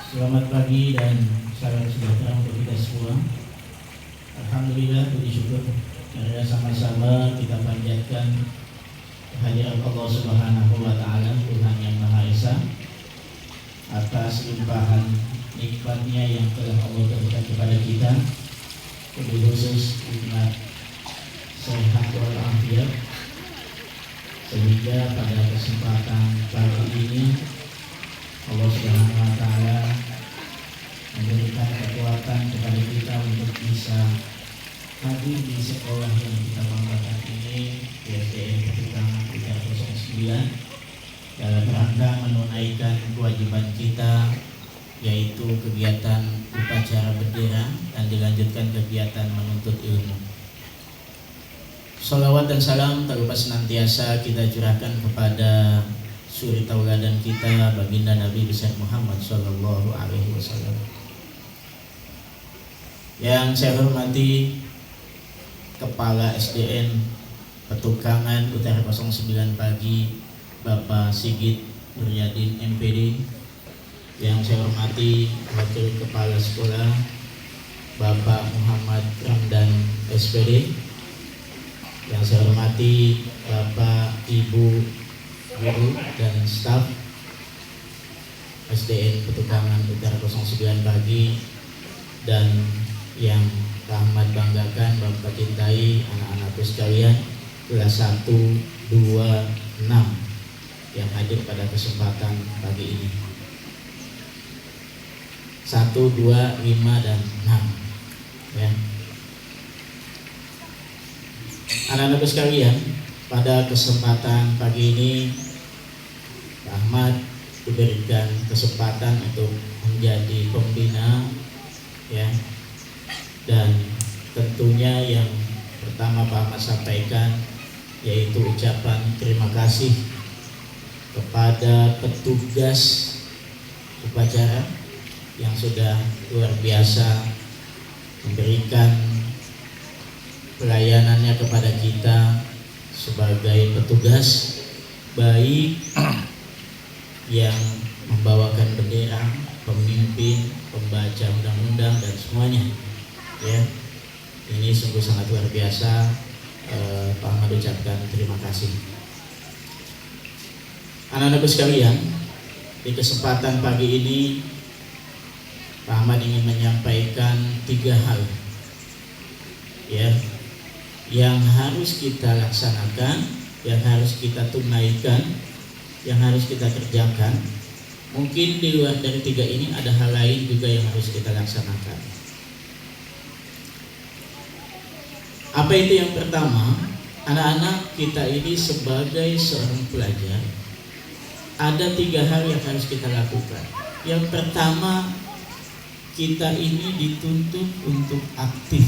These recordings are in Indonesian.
Selamat pagi dan salam sejahtera untuk kita semua. Alhamdulillah, puji syukur karena sama-sama kita panjatkan kehadiran Allah Subhanahu wa Ta'ala, Tuhan yang Maha Esa, atas limpahan nikmatnya yang telah Allah berikan kepada kita, lebih khusus nikmat sehat walafiat, sehingga pada kesempatan pagi ini Allah Subhanahu wa Ta'ala memberikan kekuatan kepada kita untuk bisa hadir di sekolah yang kita banggakan ini, SDN Pertukangan 309, dalam rangka menunaikan kewajiban kita, yaitu kegiatan upacara bendera dan dilanjutkan kegiatan menuntut ilmu. Shalawat dan salam tak lupa senantiasa kita curahkan kepada suri tauladan kita, baginda Nabi besar Muhammad Sallallahu Alaihi Wasallam. Yang saya hormati Kepala SDN Petukangan Utara 09 Pagi, Bapak Sigit Nuryadin MPD. Yang saya hormati Wakil Kepala Sekolah Bapak Muhammad Ramdan SPD. Yang saya hormati Bapak Ibu guru dan staf SDN Petukangan Utara 09 Pagi, dan yang rahmat banggakan, Bapak cintai, anak-anakku sekalian kelas 1, 2, 6 yang hadir pada kesempatan pagi ini. 1, 2, 5, dan 6 ya. Anak-anakku sekalian, pada kesempatan pagi ini Ahmad diberikan kesempatan untuk menjadi pembina ya, dan tentunya yang pertama Pak Ahmad sampaikan yaitu ucapan terima kasih kepada petugas upacara yang sudah luar biasa memberikan pelayanannya kepada kita sebagai petugas, baik yang membawakan bendera, pemimpin, pembaca undang-undang, dan semuanya ya. Ini sungguh sangat luar biasa. Pak Ahmad ucapkan terima kasih. Anak-anakku sekalian, di kesempatan pagi ini Pak Ahmad ingin menyampaikan 3 hal ya, yang harus kita laksanakan, yang harus kita tunaikan, yang harus kita kerjakan. Mungkin di luar dari 3 ini ada hal lain juga yang harus kita laksanakan. Apa itu? Yang pertama, anak-anak kita ini sebagai seorang pelajar, ada 3 hal yang harus kita lakukan. Yang pertama, kita ini dituntut untuk aktif.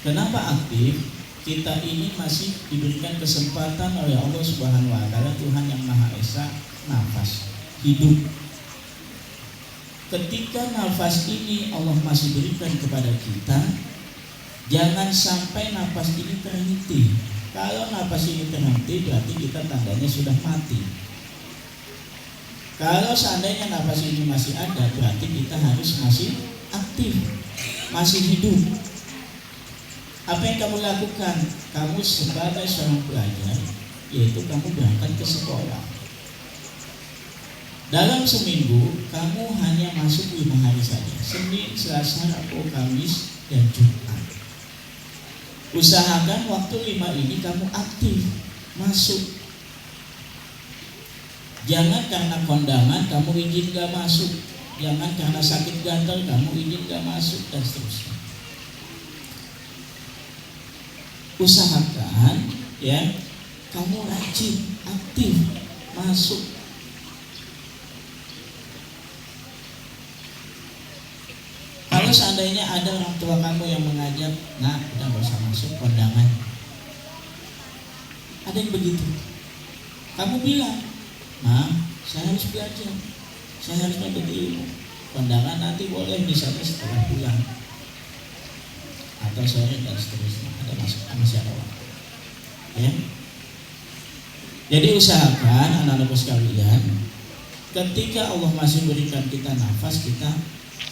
Kenapa aktif? Kita ini masih diberikan kesempatan oleh Allah Subhanahu wa Ta'ala, Tuhan yang Maha Esa, nafas hidup. Ketika nafas ini Allah masih berikan kepada kita, jangan sampai nafas ini terhenti. Kalau nafas ini terhenti, berarti kita tandanya sudah mati. Kalau seandainya nafas ini masih ada, berarti kita harus masih aktif, masih hidup. Apa yang kamu lakukan? Kamu sebagai seorang pelajar, yaitu kamu berangkat ke sekolah. Dalam seminggu kamu hanya masuk 5 hari saja, Senin, Selasa, Rabu, Kamis, dan Jumat. Usahakan waktu 5 ini kamu aktif masuk. Jangan karena kondangan kamu izin gak masuk, jangan karena sakit gatal kamu izin gak masuk, dan seterusnya. Usahakan ya, kamu rajin, aktif, masuk. Kalau seandainya ada orang tua kamu yang mengajak, nah udah gak usah masuk kondangan, ada yang begitu, kamu bilang, nah saya harus belajar, saya harus berilmu, kondangan nanti boleh misalnya setelah pulang atau sore dan seterusnya, ada masih ada waktu ya. Jadi usahakan anak-anakku sekalian, ketika Allah masih berikan kita nafas, kita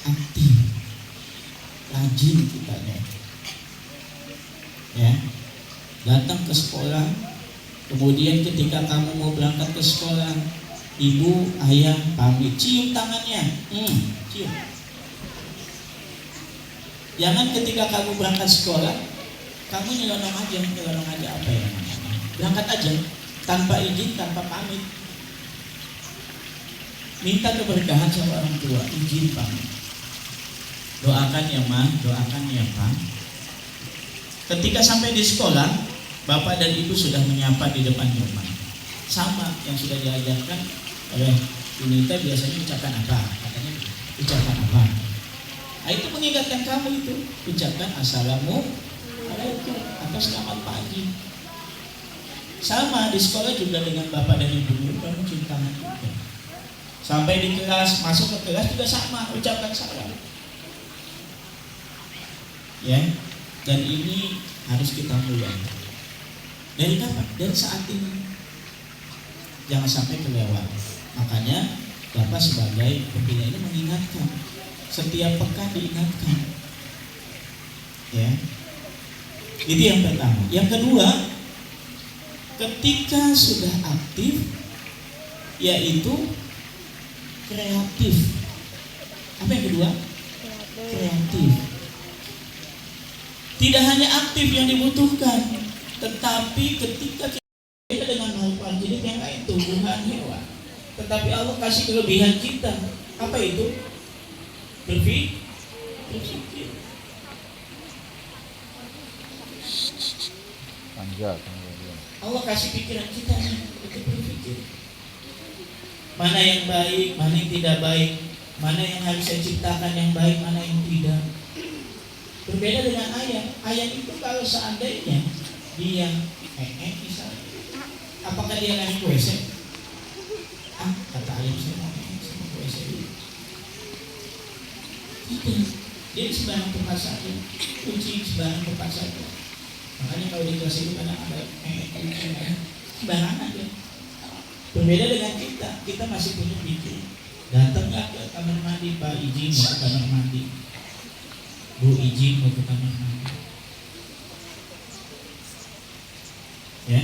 aktif, rajin kitanya, ya, datang ke sekolah. Kemudian ketika kamu mau berangkat ke sekolah, ibu, ayah pamit, cium tangannya, cium. Jangan ketika kamu berangkat sekolah, kamu nyelonong aja apa ya namanya? Berangkat aja, tanpa izin, tanpa pamit. Minta keberkahan sama orang tua, izin pamit. Doakan ya ma, doakan ya pak. Ketika sampai di sekolah, bapak dan ibu sudah menyapa di depan rumah. Sama yang sudah diajarkan oleh Unita, biasanya ucapkan apa? Katanya ucapkan apa? Nah, itu mengingatkan kamu itu, ucapkan assalamualaikum atau selamat pagi. Sama di sekolah juga dengan bapak dan ibu guru, kamu cium tangan juga. Sampai di kelas, masuk ke kelas juga sama, ucapkan salam. Ya, dan ini harus kita mulai. Dari kapan? Dari saat ini. Jangan sampai kelewat. Makanya Bapak sebagai pembina ini mengingatkan, setiap pekan diingatkan. Ya. Itu yang pertama. Yang kedua, ketika sudah aktif, yaitu kreatif. Apa yang kedua? Kreatif. Tidak hanya aktif yang dibutuhkan, tetapi ketika kita dengan makhluk hidup yang lain, tumbuhan, hewan, tetapi Allah kasih kelebihan kita. Apa itu? Berpikir. Allah kasih pikiran kita nih untuk berpikir. Mana yang baik, mana yang tidak baik, mana yang harus saya ciptakan yang baik, mana yang tidak. Berbeda dengan ayam. Ayam itu kalau seandainya dia misalnya, apakah dia naik ke WC? Kata ayam, saya mau sama ke WC dulu. Tidak. Dia sembarang tempat saja, kucing sembarang tempat saja. Makanya kalau di kelas itu kadang ada kucing, sembarangan aja. Berbeda dengan kita masih punya pikir. Datang nggak ke kamar mandi, Pak, izin mau ke kamar mandi, Bu, izin mau ke kamar mandi. Ya.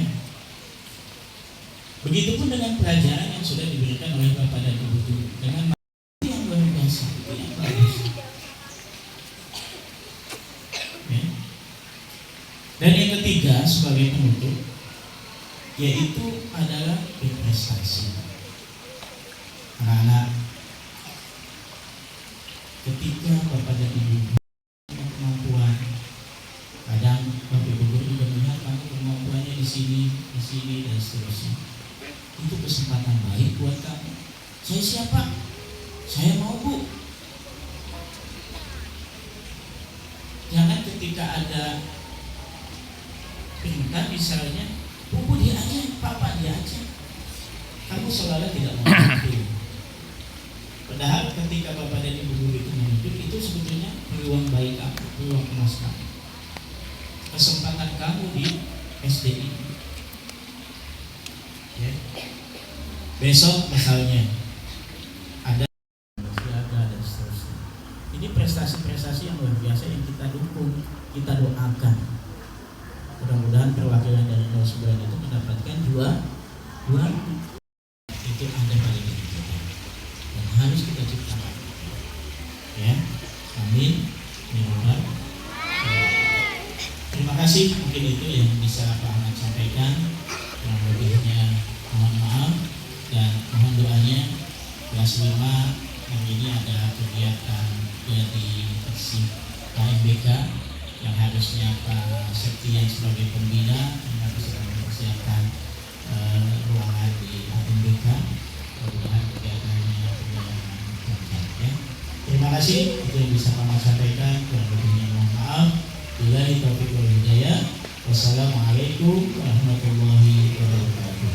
Begitupun dengan pelajaran yang sudah diberikan oleh Bapak dan Ibu guru, dengan materi yang luar biasa, itu yang bagus. Ya. Dan yang ketiga sebagai penutup, yaitu adalah berprestasi. Anak-anak, ketika Bapak dan Ibu kemampuan, kadang Bapak Ibu guru juga melihat kamu kemampuannya di sini dan seterusnya. Itu kesempatan baik buat kamu. Saya siapa? Saya mau, Bu. Jangan ketika ada perintah misalnya, Bu dia aja, Papa dia aja. Kamu seolah-olah tidak mau itu. Padahal ketika Bapak dan Ibu guru itu menunjuk, itu sebetulnya peluang baik kamu, peluang emas kamu. Kesempatan kamu di SDI. Ya. Besok misalnya ada dan seterusnya. Ini prestasi-prestasi yang luar biasa yang kita dukung, kita doakan. Mudah-mudahan perwakilan dari 09 itu mendapatkan dua itu ada pada diri kita dan harus kita ciptakan. Ya, amin. Terima kasih, mungkin itu yang bisa Pak Ahmad sampaikan. Yang lebihnya mohon maaf dan mohon doanya. Kelas 5 yang ini ada kegiatan dari Persib KMBK yang harusnya Pak Septian sebagai pembina yang harus sedang mempersiapkan ruangan di KMBK. Mudah-mudahan kegiatannya berjalan ya. Terima kasih, itu yang bisa Pak Ahmad sampaikan. Kurang lebihnya mohon maaf. Billahi taufiq wal hidayah. Wassalamualaikum warahmatullahi wabarakatuh.